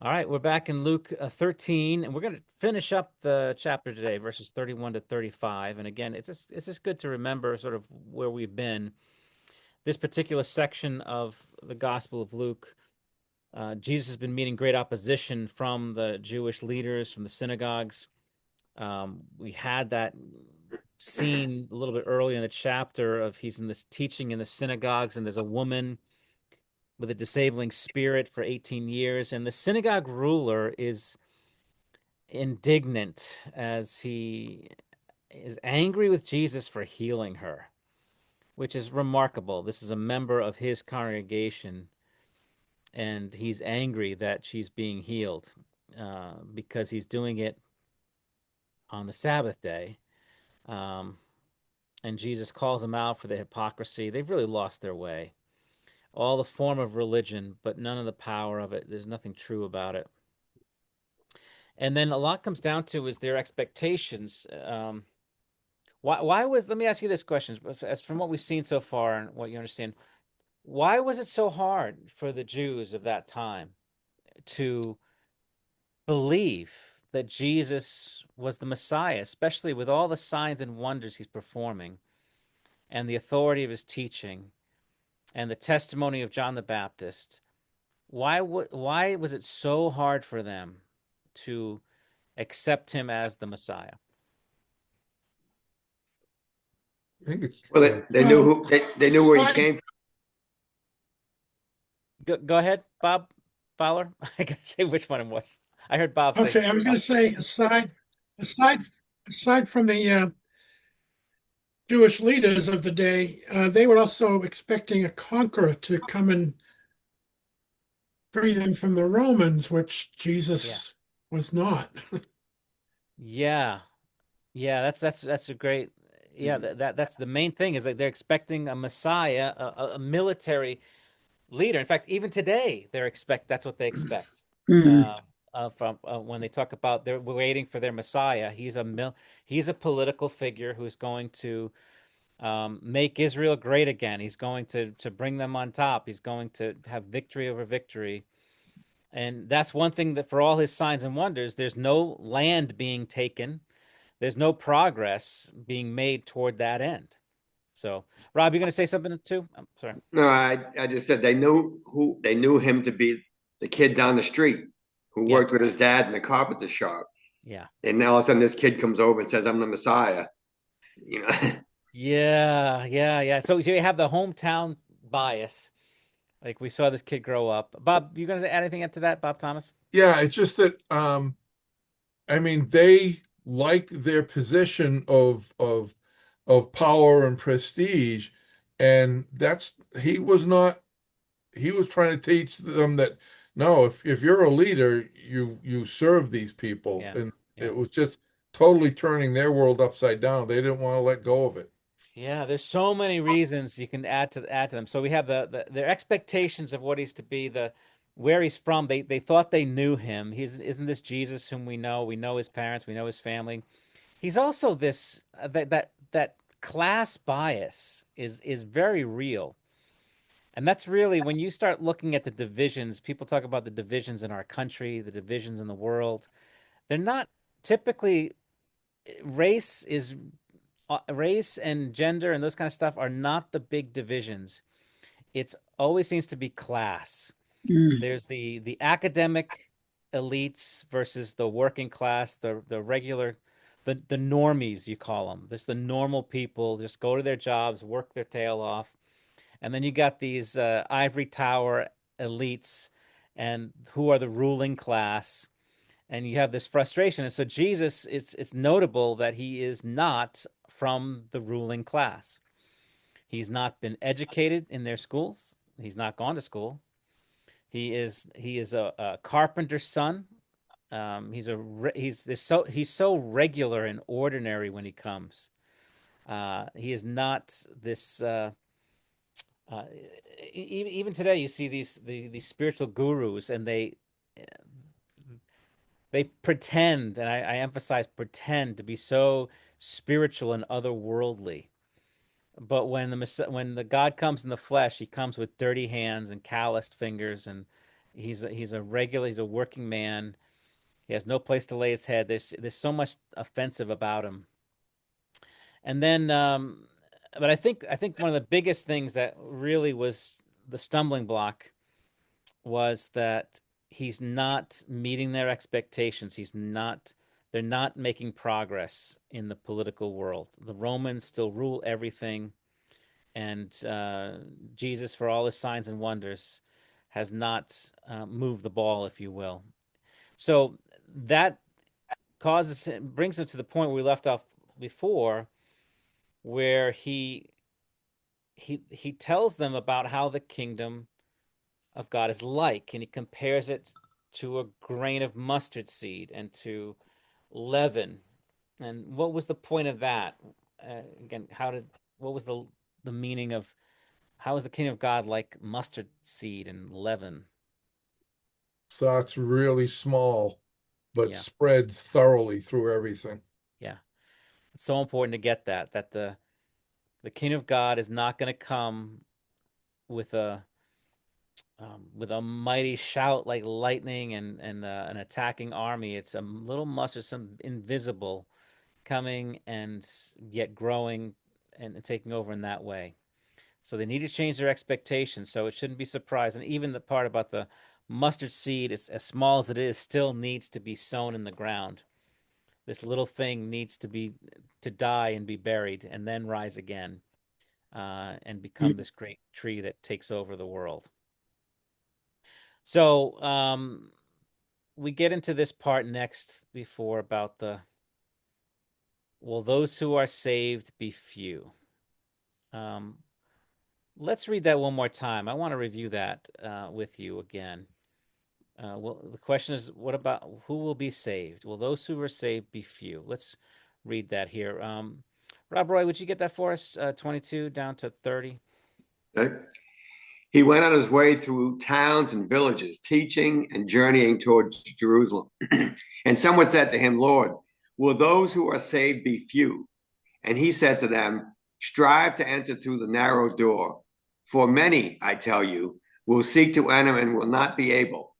All right, we're back in Luke 13, and we're going to finish up the chapter today, verses 31 to 35. And again, it's just good to remember sort of where we've been. This particular section of the Gospel of Luke, Jesus has been meeting great opposition from the Jewish leaders, from the synagogues. We had that scene a little bit earlier in the chapter of he's in this teaching in the synagogues, and there's a woman with a disabling spirit for 18 years, and the synagogue ruler is indignant as he is angry with Jesus for healing her, which is remarkable. This is a member of his congregation, and he's angry that she's being healed because he's doing it on the Sabbath day. Um, and Jesus calls them out for the hypocrisy. They've really lost their way. All the form of religion, but none of the power of it. There's nothing true about it. And then a lot comes down to is their expectations. Why was, let me ask you this question, as from what we've seen so far and what you understand, why was it so hard for the Jews of that time to believe that Jesus was the Messiah, especially with all the signs and wonders he's performing and the authority of his teaching and the testimony of John the Baptist? Why was it so hard for them to accept him as the Messiah? I think it's Well, they knew Well, they knew where he aside, came from. Go ahead, Bob Fowler. I gotta say which one it was. I heard Bob say. okay, I was going to say aside, aside from the Jewish leaders of the day, they were also expecting a conqueror to come and free them from the Romans, which Yeah. Jesus was not. Yeah. Yeah, that's a great, yeah, that's the main thing is that they're expecting a Messiah, a military leader. In fact, even today that's what they expect. Mm. From when they talk about they're waiting for their Messiah. He's a political figure who's going to make Israel great again. He's going to bring them on top. He's going to have victory over victory. And that's one thing that for all his signs and wonders, there's no land being taken. There's no progress being made toward that end. So, Rob, you're going to say something too? I'm sorry. No, I just said they knew him to be the kid down the street who Yeah, worked with his dad in the carpenter shop. yeah, And now all of a sudden this kid comes over and says, I'm the Messiah. You know. yeah. So you have the hometown bias. Like we saw this kid grow up. Bob, you going to add anything to that, Bob Thomas? Yeah, it's just that I mean they like their position of power and prestige, and that's he was not he was trying to teach them that no, if you're a leader, you serve these people, Yeah, and yeah. it was just totally turning their world upside down. They didn't want to let go of it. Yeah, there's so many reasons you can add to them. So we have their expectations of what he's to be, the where he's from. They thought they knew him. He's isn't this Jesus whom we know? We know his parents, we know his family. He's also this that class bias is very real. And that's really when you start looking at the divisions, people talk about the divisions in our country, the divisions in the world. They're not typically race is race and gender and those kind of stuff are not the big divisions. It's always seems to be class. Mm. There's the academic elites versus the working class, the regular, the normies you call them. There's the normal people, just go to their jobs, work their tail off, and then you got these ivory tower elites, and who are the ruling class, and you have this frustration. And so Jesus, it's notable that he is not from the ruling class. He's not been educated in their schools. He's not gone to school. He is a carpenter's son. He's so regular and ordinary when he comes. He is not this. Uh, Even today, you see these spiritual gurus, and they pretend, and I emphasize pretend to be so spiritual and otherworldly. But when the God comes in the flesh, he comes with dirty hands and calloused fingers, and He's a regular. He's a working man. He has no place to lay his head. There's so much offensive about him. And then, but I think one of the biggest things that really was the stumbling block was that he's not meeting their expectations. They're not making progress in the political world. The Romans still rule everything, and Jesus, for all his signs and wonders, has not moved the ball, if you will. So that brings us to the point where we left off before, where he tells them about how the kingdom of God is like, and he compares it to a grain of mustard seed and to leaven. And what was the point of that? Again, what was the meaning of how is the kingdom of God like mustard seed and leaven? So it's really small, but Yeah, spreads thoroughly through everything. yeah. It's so important to get that the kingdom of God is not going to come with a mighty shout like lightning and an attacking army. It's a little mustard, some invisible coming and yet growing and taking over in that way. So they need to change their expectations. So it shouldn't be surprised. And even the part about the mustard seed, is as small as it is, still needs to be sown in the ground. This little thing needs to die and be buried and then rise again, and become this great tree that takes over the world. So we get into this part next before about will those who are saved be few? Um, let's read that one more time. I want to review that with you again. Well, the question is, what about who will be saved? Will those who are saved be few? Let's read that here. Rob Roy, would you get that for us? 22 down to 30. Okay. He went on his way through towns and villages, teaching and journeying towards Jerusalem. And someone said to him, Lord, will those who are saved be few? And he said to them, strive to enter through the narrow door. For many, I tell you, will seek to enter and will not be able.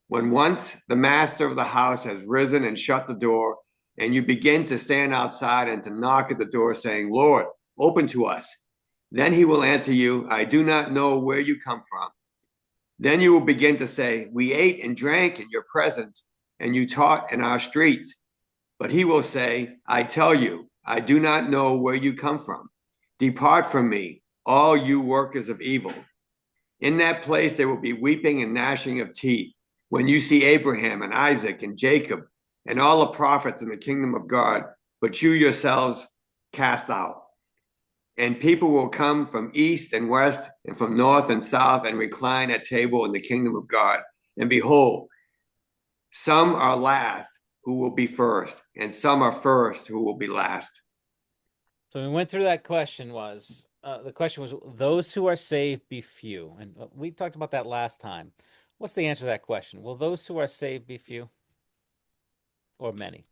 When once the master of the house has risen and shut the door, and you begin to stand outside and to knock at the door, saying, Lord, open to us, then he will answer you, I do not know where you come from. Then you will begin to say, we ate and drank in your presence, and you taught in our streets. But he will say, I tell you, I do not know where you come from. Depart from me, all you workers of evil. In that place there will be weeping and gnashing of teeth when you see Abraham and Isaac and Jacob and all the prophets in the kingdom of God, but you yourselves cast out. And people will come from east and west and from north and south and recline at table in the kingdom of God. And behold, some are last who will be first, and some are first who will be last. So we went through that question was the question was those who are saved be few, and we talked about that last time. What's the answer to that question? Will those who are saved be few or many?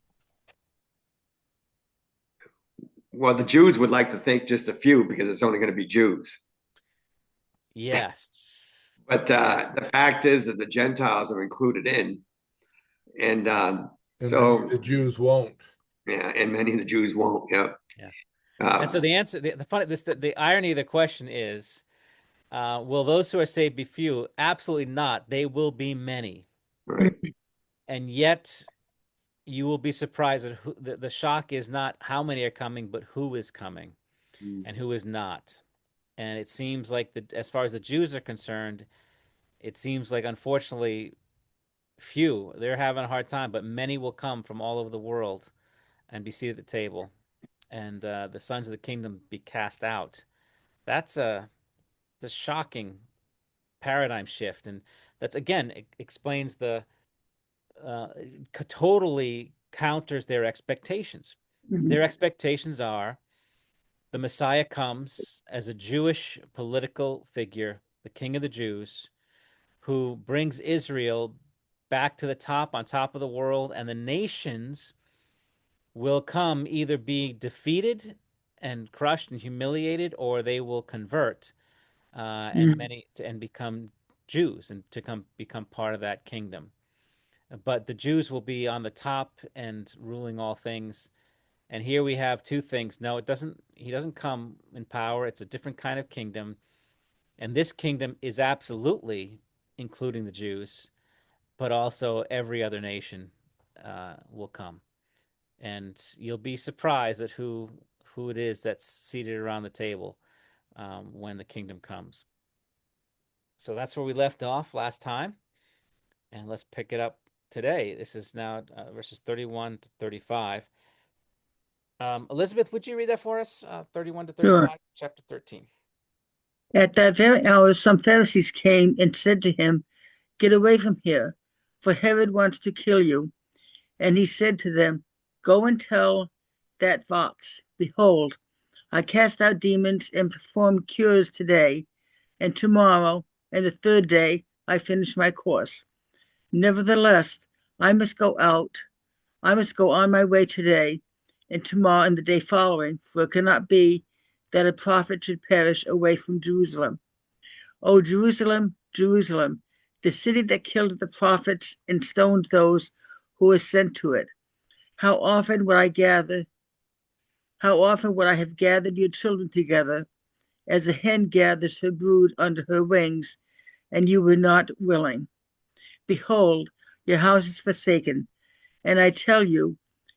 Well, the Jews would like to think just a few because it's only going to be Jews. Yes. But Yes. the fact is that the Gentiles are included in, and And so the Jews won't. yeah, and many of the Jews won't. Yeah. Yeah. And so the answer, the irony of the question is, will those who are saved be few? Absolutely not. They will be many. Right. And yet you will be surprised at the shock is not how many are coming, but who is coming and who is not. And it seems like as far as the Jews are concerned, it seems like unfortunately few. They're having a hard time, but many will come from all over the world and be seated at the table, and the sons of the kingdom be cast out. That's a shocking paradigm shift, and that's again explains uh, totally counters their expectations. Their expectations are the Messiah comes as a Jewish political figure, the King of the Jews, who brings Israel back to the top, on top of the world, and the nations will come either be defeated and crushed and humiliated, or they will convert and become Jews and to become part of that kingdom. But the Jews will be on the top and ruling all things. And here we have two things. No, it doesn't, he doesn't come in power. It's a different kind of kingdom. And this kingdom is absolutely including the Jews, but also every other nation will come. And you'll be surprised at who it is that's seated around the table when the kingdom comes. So that's where we left off last time. And let's pick it up today. This is now verses 31 to 35. Elizabeth, would you read that for us? 31 to 35, Sure. chapter 13. At that very hour, some Pharisees came and said to him, "Get away from here, for Herod wants to kill you." And he said to them, "Go and tell that fox, behold, I cast out demons and perform cures today, and tomorrow and the third day I finish my course. Nevertheless, I must go on my way today, and tomorrow and the day following, for it cannot be that a prophet should perish away from Jerusalem. O Jerusalem, Jerusalem, the city that killed the prophets and stoned those who were sent to it. How often would I have gathered your children together, as a hen gathers her brood under her wings, and you were not willing. Behold, your house is forsaken, and I tell you,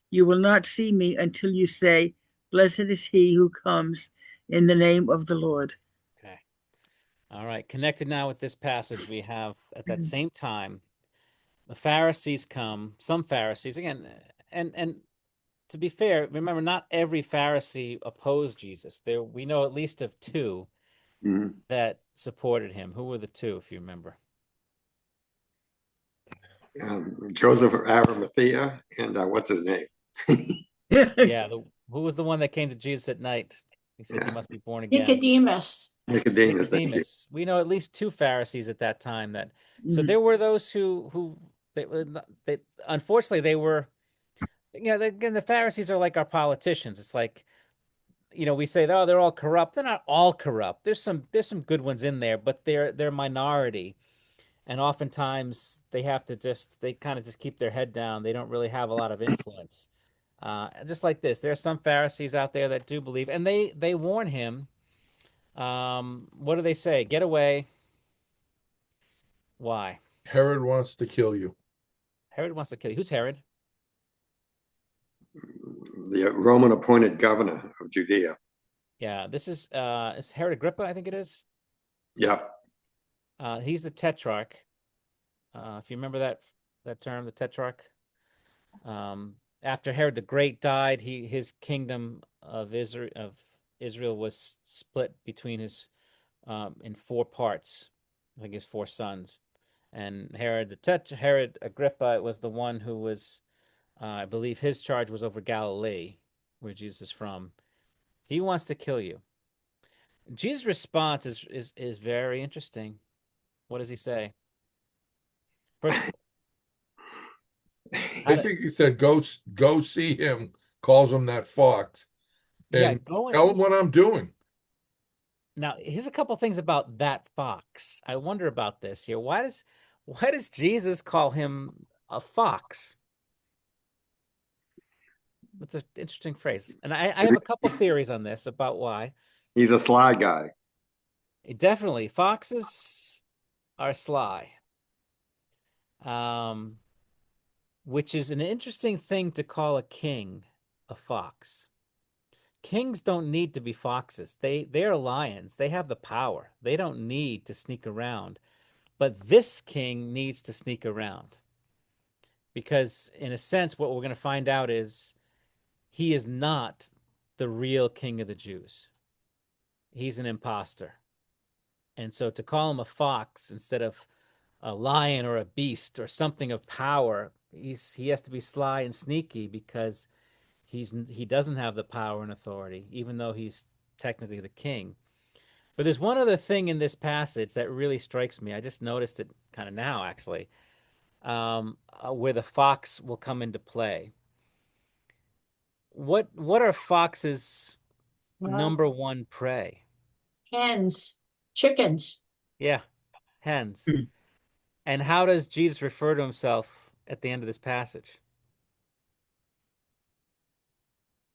you will not see me until you say, Blessed is he who comes in the name of the Lord." Okay. All right. Connected now with this passage, we have at that same time, the Pharisees come, some Pharisees, again, and to be fair, remember, not every Pharisee opposed Jesus. There, we know at least of two that supported him. Who were the two, if you remember? Joseph of Arimathea and what's his name? Yeah, who was the one that came to Jesus at night? He said, "You must be born again." Nicodemus. Nicodemus. Thank you. Nicodemus. We know at least two Pharisees at that time that. So there were those who they unfortunately they were, again, the Pharisees are like our politicians. It's like, we say, oh, they're all corrupt. They're not all corrupt. There's some good ones in there, but they're minority. And oftentimes they kind of just keep their head down. They don't really have a lot of influence. Just like this, there are some Pharisees out there that do believe, and they warn him. What do they say? Get away. Why? Herod wants to kill you. Herod wants to kill you. Who's Herod? The Roman appointed governor of Judea. Yeah, this is Herod Agrippa, I think it is. Yep. He's the tetrarch. If you remember that term, the tetrarch. After Herod the Great died, his kingdom of Israel was split between in four parts. I think his four sons, and Herod Agrippa was the one who was, I believe, his charge was over Galilee, where Jesus is from. He wants to kill you. Jesus' response is very interesting. What does he say? First, I think he said, go see him, calls him that fox, and tell him what I'm doing. Now, here's a couple things about that fox. I wonder about this here. Why does Jesus call him a fox? That's an interesting phrase. And I have a couple theories on this about why. He's a sly guy. Definitely. Foxes are sly. Which is an interesting thing to call a king a fox. Kings don't need to be foxes. They're lions. They have the power. They don't need to sneak around. But this king needs to sneak around. Because in a sense, what we're going to find out is he is not the real king of the Jews. He's an imposter. And so to call him a fox instead of a lion or a beast or something of power, he has to be sly and sneaky because he doesn't have the power and authority, even though he's technically the king. But there's one other thing in this passage that really strikes me. I just noticed it kind of now, actually, where the fox will come into play. What are foxes' number one prey? Hens, chickens. Yeah, hens. Mm. And how does Jesus refer to himself at the end of this passage?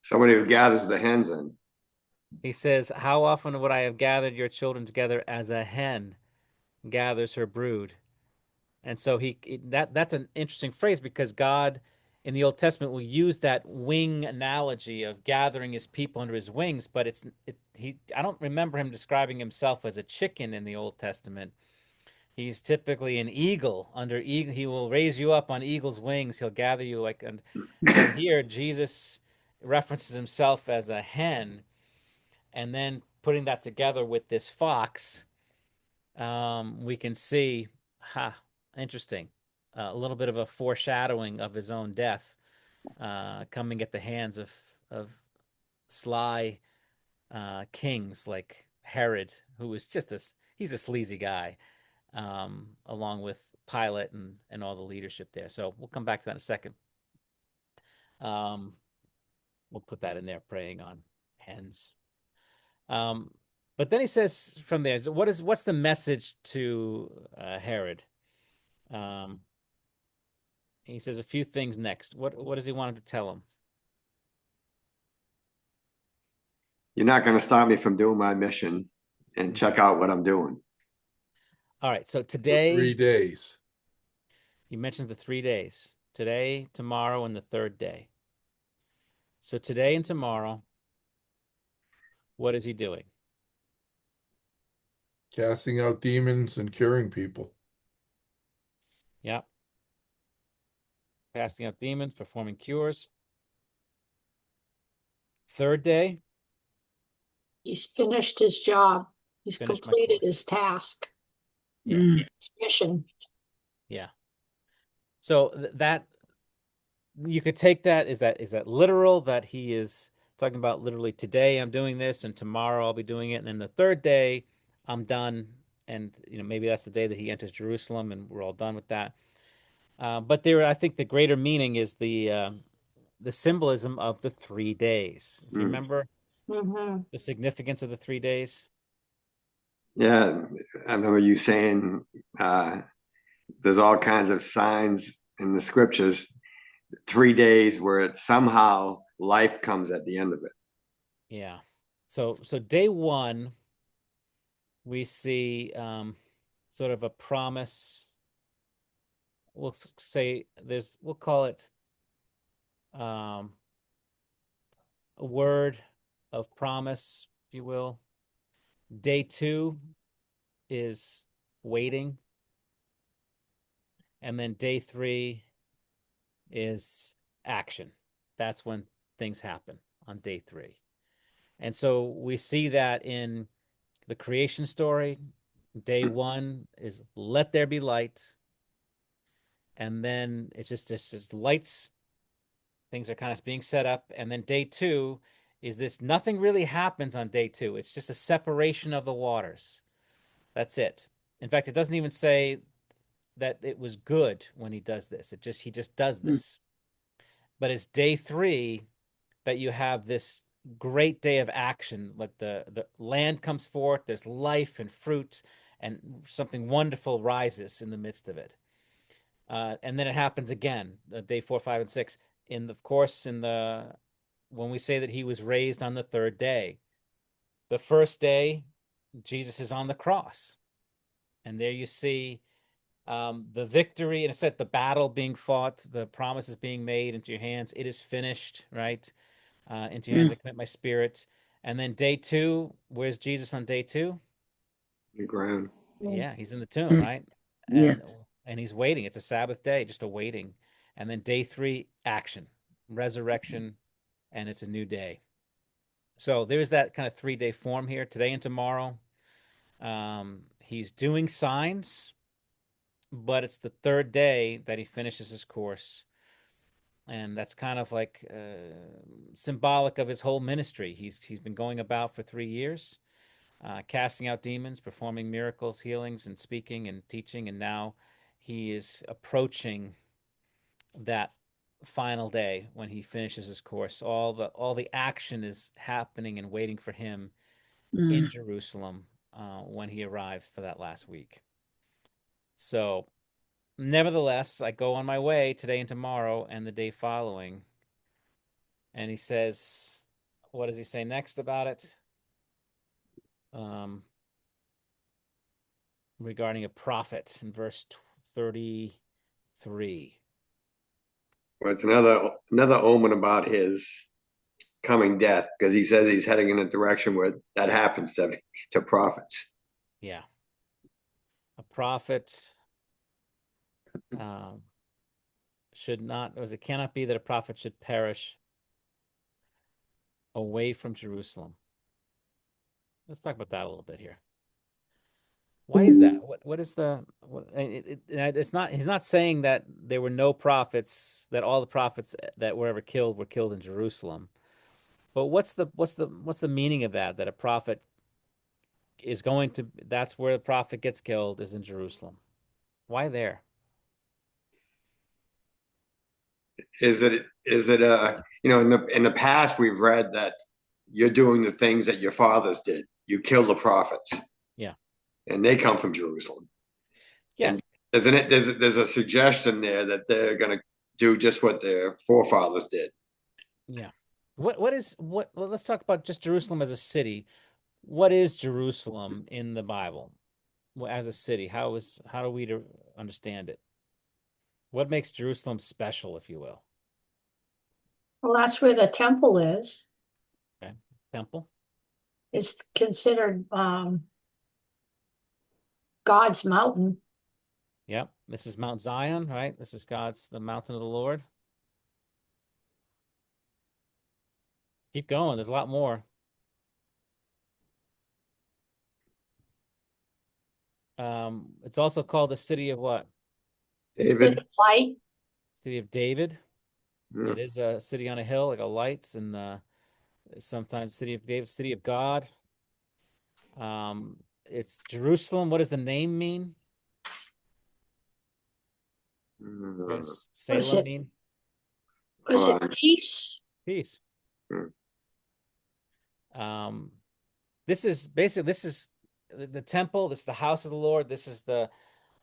Somebody who gathers the hens in. He says, "How often would I have gathered your children together as a hen gathers her brood?" And so that's an interesting phrase because God in the Old Testament will use that wing analogy of gathering his people under his wings, but I don't remember him describing himself as a chicken in the Old Testament. He's typically an eagle under eagle. He will raise you up on eagle's wings. He'll gather you so here Jesus references himself as a hen, and then putting that together with this fox, we can see, interesting, a little bit of a foreshadowing of his own death, coming at the hands of sly kings like Herod, who was he's a sleazy guy, along with Pilate and all the leadership there. So we'll come back to that in a second. We'll put that in there, preying on hens. But then he says from there, what's the message to Herod? He says a few things next. What does he want to tell him? You're not going to stop me from doing my mission, and check out what I'm doing. All right. So For today, 3 days. he mentions the 3 days: today, tomorrow, and the third day. So today and tomorrow, what is he doing? Casting out demons and curing people. Yeah. Casting out demons, performing cures. Third day, He's finished his job. He's Finished my completed course. his task, Yeah. Mm. his mission. Yeah. So that you could take that is that literal, that he is talking about literally today I'm doing this and tomorrow I'll be doing it, and then the third day I'm done, and maybe that's the day that he enters Jerusalem and we're all done with that. But I think the greater meaning is the symbolism of the 3 days. If you remember Mm-hmm. the significance of the 3 days. Yeah, I remember you saying there's all kinds of signs in the scriptures, 3 days where somehow life comes at the end of it. Yeah. So day one, we see sort of a promise. We'll say we'll call it a word of promise, if you will. Day two is waiting. And then day three is action. That's when things happen on day three. And so we see that in the creation story. Day one is let there be light. And then it's just lights. Things are kind of being set up. And then day two is nothing really happens on day two. It's just a separation of the waters. That's it. In fact, it doesn't even say that it was good when he does this. He just does this. But it's day three that you have this great day of action. Like the land comes forth, there's life and fruit, and something wonderful rises in the midst of it. And then it happens again, day 4, 5, and 6. When we say that he was raised on the third day, the first day, Jesus is on the cross. And there you see the victory, and it says the battle being fought, the promises being made into your hands. It is finished, right? Into your hands I commit my spirit. And then day two, where's Jesus on day two? The ground. Yeah, he's in the tomb, right? Yeah. And he's waiting. It's a Sabbath day, just a waiting. And then day three, action, resurrection, and it's a new day. So there's that kind of 3-day form here, today and tomorrow. He's doing signs, but it's the third day that he finishes his course. And that's kind of like symbolic of his whole ministry. He's been going about for 3 years, casting out demons, performing miracles, healings, and speaking and teaching. And now he is approaching that final day when he finishes his course. All the action is happening and waiting for him in Jerusalem when he arrives for that last week. So, nevertheless, I go on my way today and tomorrow and the day following. And he says, what does he say next about it? Regarding a prophet in verse 33. Well, it's another omen about his coming death, because he says he's heading in a direction where that happens to prophets. Yeah. A prophet should not, it cannot be that a prophet should perish away from Jerusalem. Let's talk about that a little bit here. Why is that? What is the it's not, he's not saying that there were no prophets, that all the prophets that were ever killed were killed in Jerusalem. But what's the meaning of that? That a prophet is going to, that's where the prophet gets killed, is in Jerusalem. Why there? Is it in the past we've read that you're doing the things that your fathers did. You kill the prophets. Yeah. And they come from Jerusalem. Yeah. And there's a suggestion there that they're going to do just what their forefathers did. Yeah. Well, let's talk about just Jerusalem as a city. What is Jerusalem in the Bible as a city? How are we to understand it? What makes Jerusalem special, if you will? Well, that's where the temple is. Okay. Temple. It's considered God's mountain. Yep. This is Mount Zion, right? This is the mountain of the Lord. Keep going. There's a lot more. It's also called the city of what? David. Light. City of David. Yeah. It is a city on a hill, like a lights, and sometimes city of David, city of God. It's Jerusalem. What does the name mean? What does Salem mean? Was it peace? Peace. Hmm. This is the temple. This is the house of the Lord. This is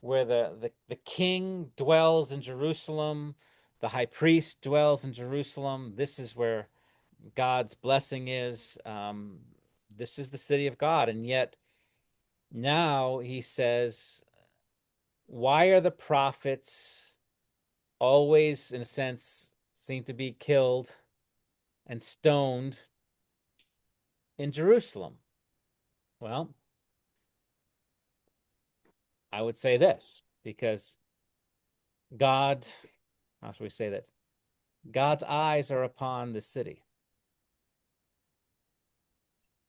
where the king dwells in Jerusalem. The high priest dwells in Jerusalem. This is where God's blessing is. This is the city of God. And yet now he says, why are the prophets always, in a sense, seem to be killed and stoned in Jerusalem? Well, I would say this, because God, how should we say that? God's eyes are upon the city.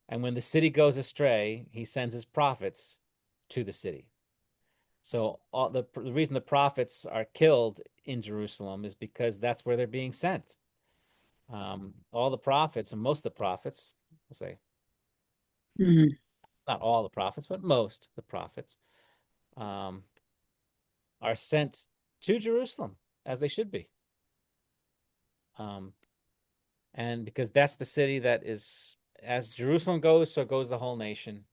And when the city goes astray, he sends his prophets to the city. So the reason the prophets are killed in Jerusalem is because that's where they're being sent. All the prophets, and most of the prophets, I'll say, not all the prophets, but most of the prophets, are sent to Jerusalem, as they should be. And because that's the city that is, as Jerusalem goes, so goes the whole nation.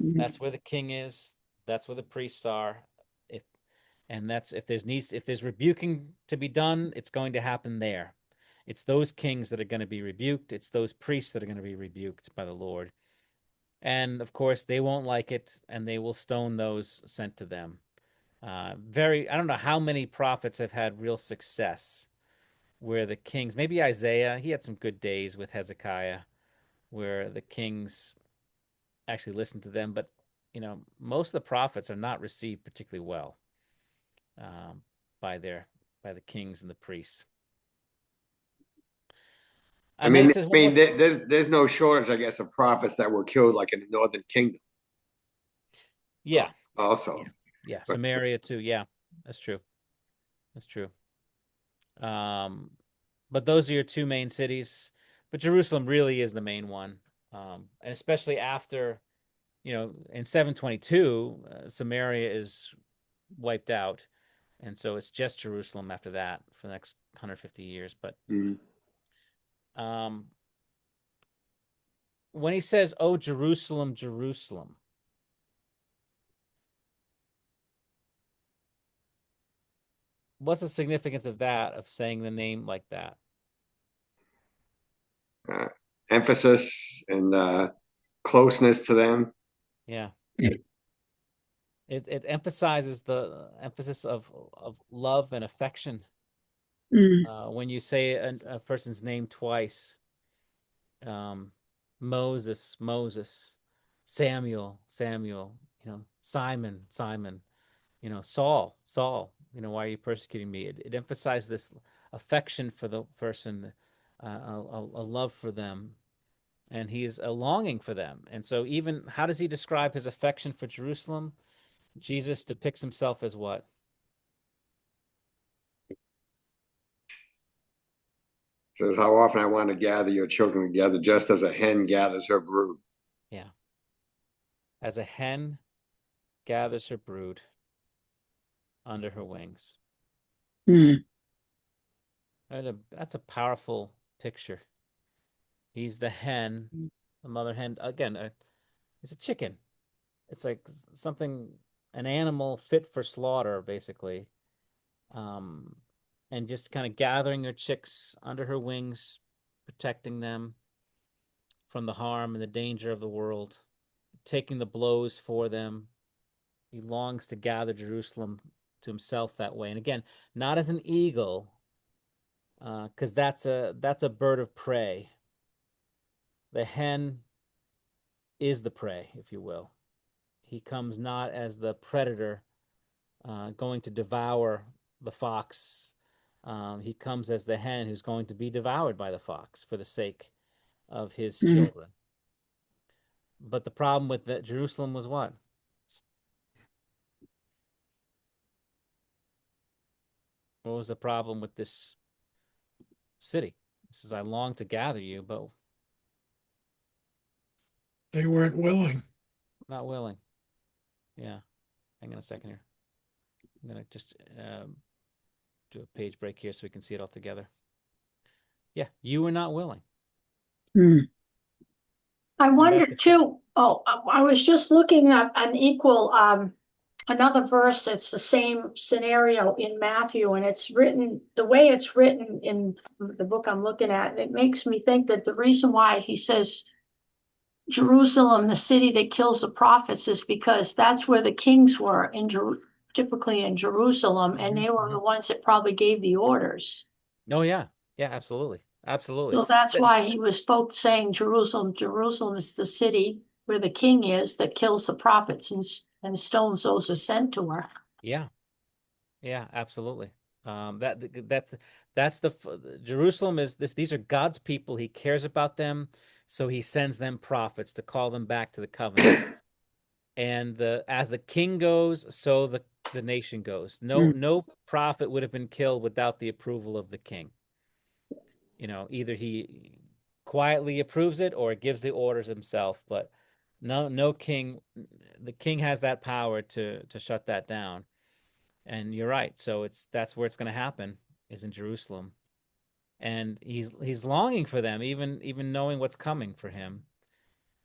That's where the king is. That's where the priests are. If there's rebuking to be done, it's going to happen there. It's those kings that are going to be rebuked. It's those priests that are going to be rebuked by the Lord. And of course, they won't like it, and they will stone those sent to them. I don't know how many prophets have had real success where the kings, maybe Isaiah, he had some good days with Hezekiah, where the kings actually listened to them. But, most of the prophets are not received particularly well by the kings and the priests. And then he says, there's no shortage, I guess, of prophets that were killed, like in the Northern Kingdom. Yeah. Also. Yeah. Samaria too. Yeah, that's true. That's true. But those are your two main cities. But Jerusalem really is the main one. And especially after, in 722, Samaria is wiped out. And so it's just Jerusalem after that for the next 150 years. But when he says, "Oh, Jerusalem, Jerusalem," what's the significance of that, of saying the name like that? Emphasis and closeness to them. Yeah. It emphasizes the emphasis of love and affection. When you say a person's name twice, Moses, Moses, Samuel, Samuel, Simon, Simon, Saul, Saul, why are you persecuting me? It emphasizes this affection for the person, a love for them, and he is a longing for them. And so, even how does he describe his affection for Jerusalem? Jesus depicts himself as what? Says, how often I want to gather your children together, just as a hen gathers her brood. Yeah. As a hen gathers her brood under her wings. That's a powerful picture. He's the hen, the mother hen. Again, it's a chicken. It's like something, an animal fit for slaughter, basically. And just kind of gathering her chicks under her wings, protecting them from the harm and the danger of the world, taking the blows for them. He longs to gather Jerusalem to himself that way. And again, not as an eagle, because that's a bird of prey. The hen is the prey, if you will. He comes not as the predator going to devour the fox. He comes as the hen who's going to be devoured by the fox for the sake of his children. But the problem with Jerusalem was what? What was the problem with this city? He says, I long to gather you, but They weren't willing. not willing. Yeah. Hang on a second here. I'm going to just do a page break here so we can see it all together. Yeah, you were not willing. I wondered too. Oh, I was just looking at an equal, another verse. It's the same scenario in Matthew, and it's written the way it's written in the book I'm looking at. It makes me think that the reason why he says Jerusalem, the city that kills the prophets, is because that's where the kings were typically in Jerusalem, and they were the ones that probably gave the orders. Oh yeah, yeah, absolutely, absolutely. So that's why he was saying Jerusalem. Jerusalem is the city where the king is that kills the prophets and stones those who sent to her. Yeah, yeah, absolutely. That's Jerusalem is this. These are God's people. He cares about them, so he sends them prophets to call them back to the covenant. And as the king goes, so the nation goes. No prophet would have been killed without the approval of the king. Either he quietly approves it or gives the orders himself, but no king, the king has that power to shut that down. And you're right. So that's where it's going to happen, is in Jerusalem. And he's longing for them, even knowing what's coming for him.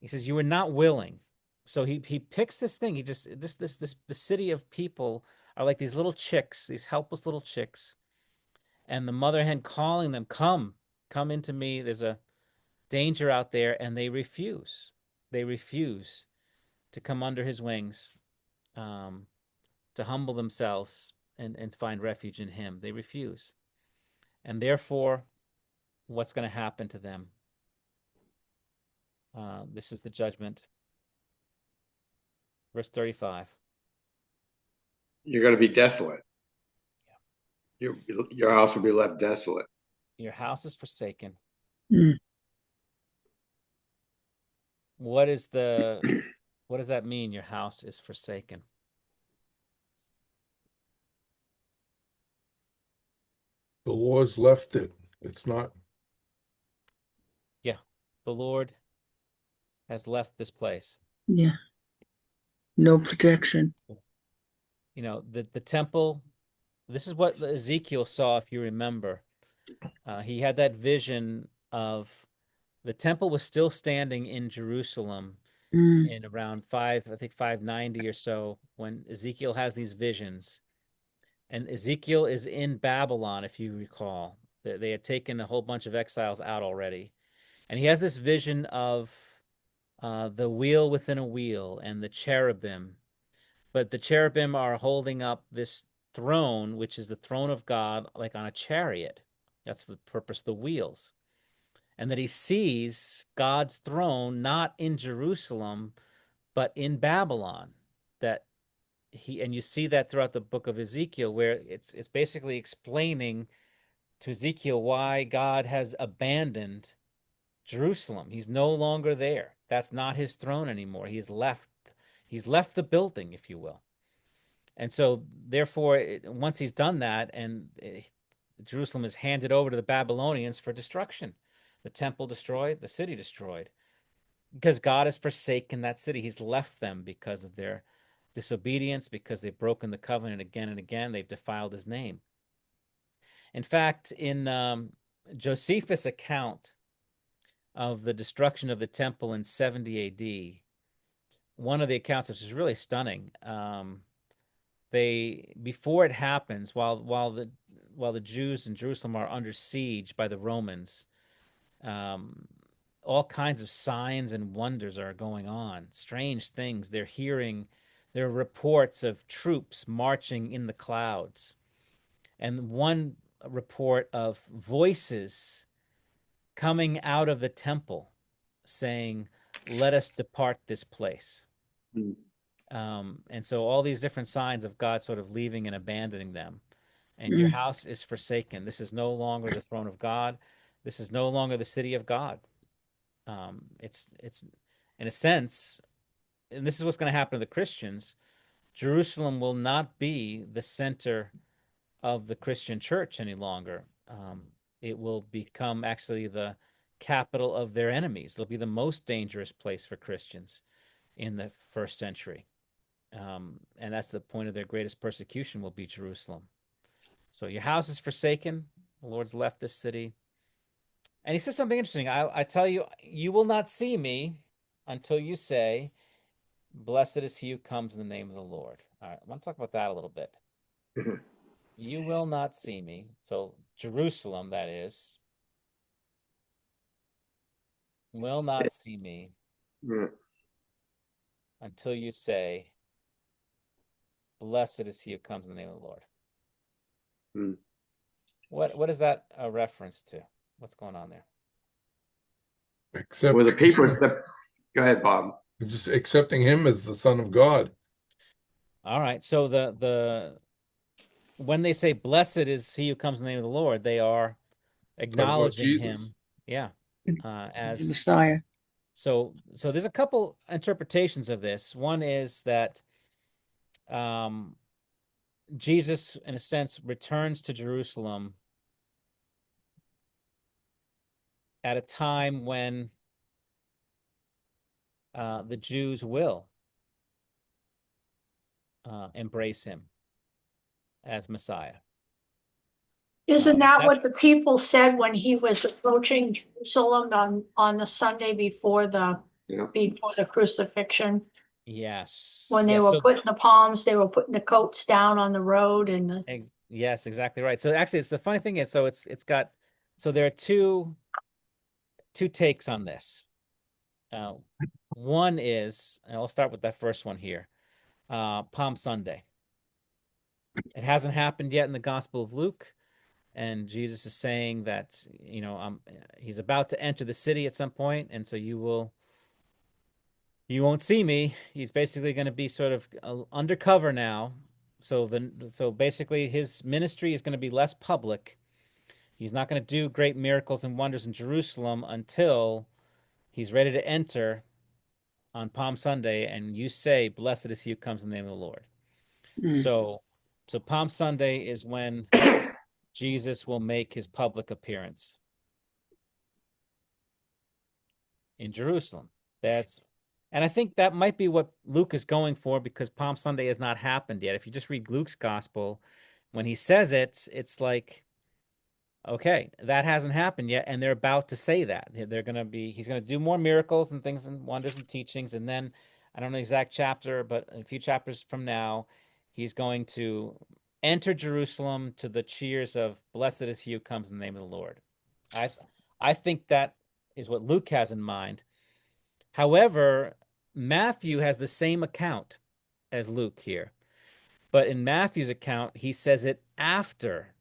He says, you were not willing. So he picks this thing. He just the city of people are like these little chicks, these helpless little chicks. And the mother hen calling them, come into me. There's a danger out there, and they refuse. They refuse to come under his wings, to humble themselves and find refuge in him. They refuse. And therefore, what's going to happen to them? This is the judgment. Verse 35. You're going to be desolate. Your house will be left desolate. Your house is forsaken. Mm. What does that mean? Your house is forsaken. The Lord's left it. It's not. Yeah, the Lord has left this place. Yeah. No protection. The temple. This is what Ezekiel saw, if you remember. He had that vision of the temple was still standing in Jerusalem in around 590 or so, when Ezekiel has these visions. And Ezekiel is in Babylon, if you recall. They had taken a whole bunch of exiles out already. And he has this vision of the wheel within a wheel and the cherubim. But the cherubim are holding up this throne, which is the throne of God, like on a chariot. That's the purpose of the wheels. And that he sees God's throne not in Jerusalem, but in Babylon. That and you see that throughout the book of Ezekiel, where it's basically explaining to Ezekiel why God has abandoned Jerusalem. He's no longer there. That's not his throne anymore. He's left the building, if you will. And so therefore, once he's done that, and Jerusalem is handed over to the Babylonians for destruction, the temple destroyed, the city destroyed, because God has forsaken that city. He's left them because of their disobedience, because they've broken the covenant again and again. They've defiled his name. In fact, in Josephus' account of the destruction of the temple in 70 AD, one of the accounts, which is really stunning, before it happens, while the Jews in Jerusalem are under siege by the Romans, all kinds of signs and wonders are going on, strange things. They're hearing, there are reports of troops marching in the clouds, and one report of voices coming out of the temple saying, "Let us depart this place." Mm. And so all these different signs of God sort of leaving and abandoning them. And your house is forsaken. This is no longer the throne of God. This is no longer the city of God. It's in a sense, and this is what's going to happen to the Christians. Jerusalem will not be the center of the Christian church any longer. It will become actually the capital of their enemies. It'll be the most dangerous place for Christians in the first century. And that's the point of their greatest persecution will be Jerusalem. So your house is forsaken. The Lord's left this city. And he says something interesting. I tell you, you will not see me until you say, "Blessed is he who comes in the name of the Lord." All right, I want to talk about that a little bit. You will not see me. So Jerusalem, that is, will not see me until you say, "Blessed is he who comes in the name of the Lord." Mm. What is that a reference to? What's going on there? Except Well, the people. Go ahead, Bob. just accepting him as the Son of God. All right. So the when they say "Blessed is he who comes in the name of the Lord," they are acknowledging Jesus. him, yeah, as Messiah. so there's a couple interpretations of this. One is that Jesus, in a sense, returns to Jerusalem at a time when the Jews will embrace him as Messiah. Isn't that what that's- the people said when he was approaching Jerusalem on the Sunday before the Yeah. crucifixion? Yes. When they Yes, were so putting the palms, they were putting the coats down on the road and the, yes, exactly right. So actually, it's the funny thing is, so it's got, so there are two takes on this. One is, and I'll start with that first one here, Palm Sunday. It hasn't happened yet in the Gospel of Luke, and Jesus is saying that, you know, he's about to enter the city at some point, and so you won't see me. He's basically going to be sort of undercover now. So basically his ministry is going to be less public. He's not going to do great miracles and wonders in Jerusalem until he's ready to enter on Palm Sunday, and you say, "Blessed is he who comes in the name of the Lord." So Palm Sunday is when Jesus will make his public appearance in Jerusalem. And I think that might be what Luke is going for, because Palm Sunday has not happened yet. If you just read Luke's gospel, when he says it, it's like, okay, that hasn't happened yet, and they're about to say that. He's going to do more miracles and things and wonders and teachings, and then, I don't know the exact chapter, but a few chapters from now, he's going to enter Jerusalem to the cheers of "Blessed is he who comes in the name of the Lord." I think that is what Luke has in mind. However, Matthew has the same account as Luke here. But in Matthew's account, he says it after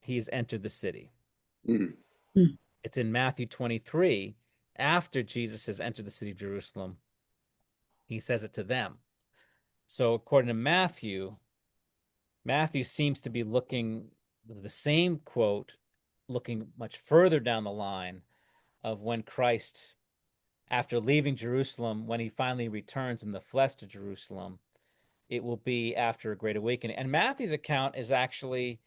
he's entered the city. Mm. It's in Matthew 23, after Jesus has entered the city of Jerusalem. He says it to them. So according to Matthew, Matthew seems to be looking the same quote, looking much further down the line of when Christ, after leaving Jerusalem, when he finally returns in the flesh to Jerusalem, it will be after a great awakening. And Matthew's account is actually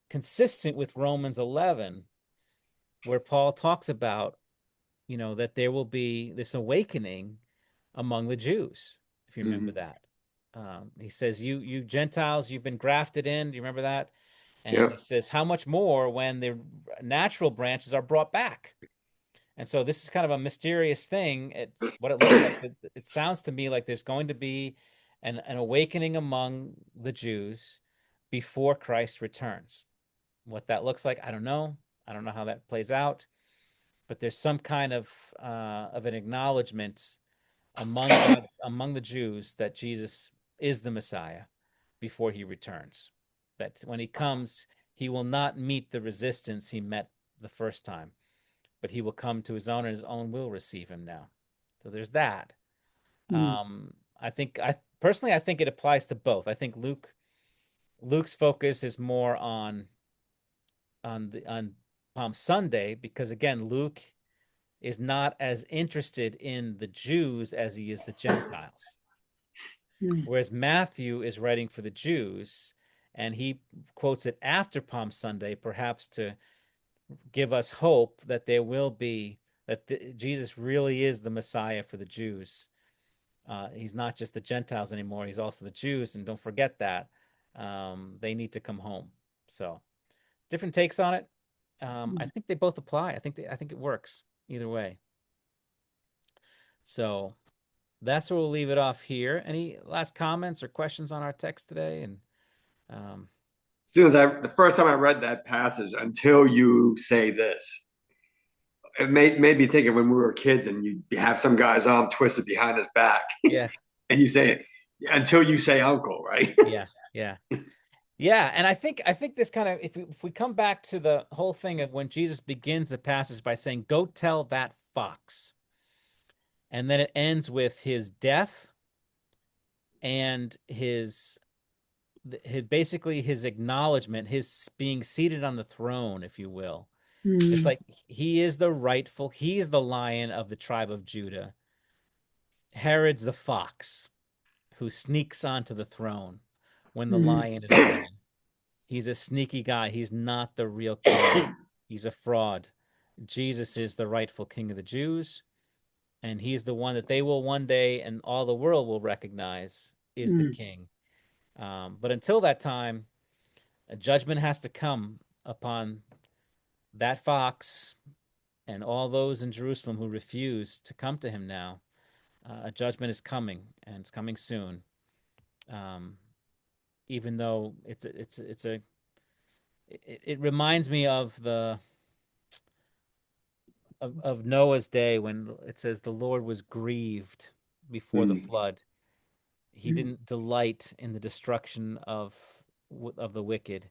consistent with Romans 11, where Paul talks about, that there will be this awakening among the Jews, if you remember that. He says, you Gentiles, you've been grafted in. Do you remember that? And he says, how much more when the natural branches are brought back? And so this is kind of a mysterious thing. It's what it looks like. It sounds to me like there's going to be an awakening among the Jews before Christ returns. What that looks like, I don't know. I don't know how that plays out, but there's some kind of an acknowledgement among the Jews that Jesus is the Messiah before he returns. That when he comes, he will not meet the resistance he met the first time, but he will come to his own, and his own will receive him now. So there's that. I think it applies to both. I think Luke's focus is more on Palm Sunday, because again, Luke is not as interested in the Jews as he is the Gentiles. Whereas Matthew is writing for the Jews, and he quotes it after Palm Sunday, perhaps to give us hope that there will be, that Jesus really is the Messiah for the Jews. He's not just the Gentiles anymore. He's also the Jews. And don't forget that they need to come home. So different takes on it. I think they both apply. I think it works either way. So that's where we'll leave it off here. Any last comments or questions on our text today? And the first time I read that passage, until you say this, it made me think of when we were kids and you have some guy's arm twisted behind his back. Yeah. And you say it until you say uncle, right? Yeah. And I think this kind of, if we come back to the whole thing of when Jesus begins the passage by saying, "Go tell that fox," and then it ends with his death and his basically his acknowledgement, his being seated on the throne, if you will. It's like he is the lion of the tribe of Judah. Herod's the fox who sneaks onto the throne when the lion is ready. He's a sneaky guy. He's not the real king. He's a fraud. Jesus is the rightful king of the Jews, and he's the one that they will one day, and all the world will recognize is the king. But until that time, a judgment has to come upon that fox and all those in Jerusalem who refuse to come to him now. A judgment is coming, and it's coming soon. Even though it reminds me of Noah's day, when it says the Lord was grieved before the flood. He didn't delight in the destruction of the wicked.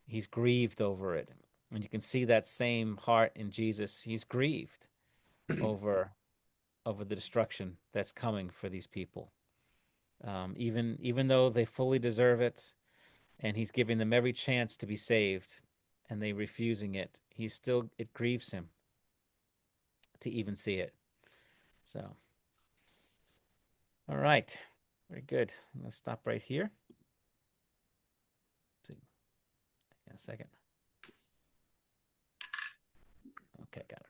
He's grieved over it. And you can see that same heart in Jesus. He's grieved over the destruction that's coming for these people. Even though they fully deserve it, and he's giving them every chance to be saved, and they refusing it, it grieves him to even see it. So, all right. Very good. I'm going to stop right here. See. In a second. Okay, got it.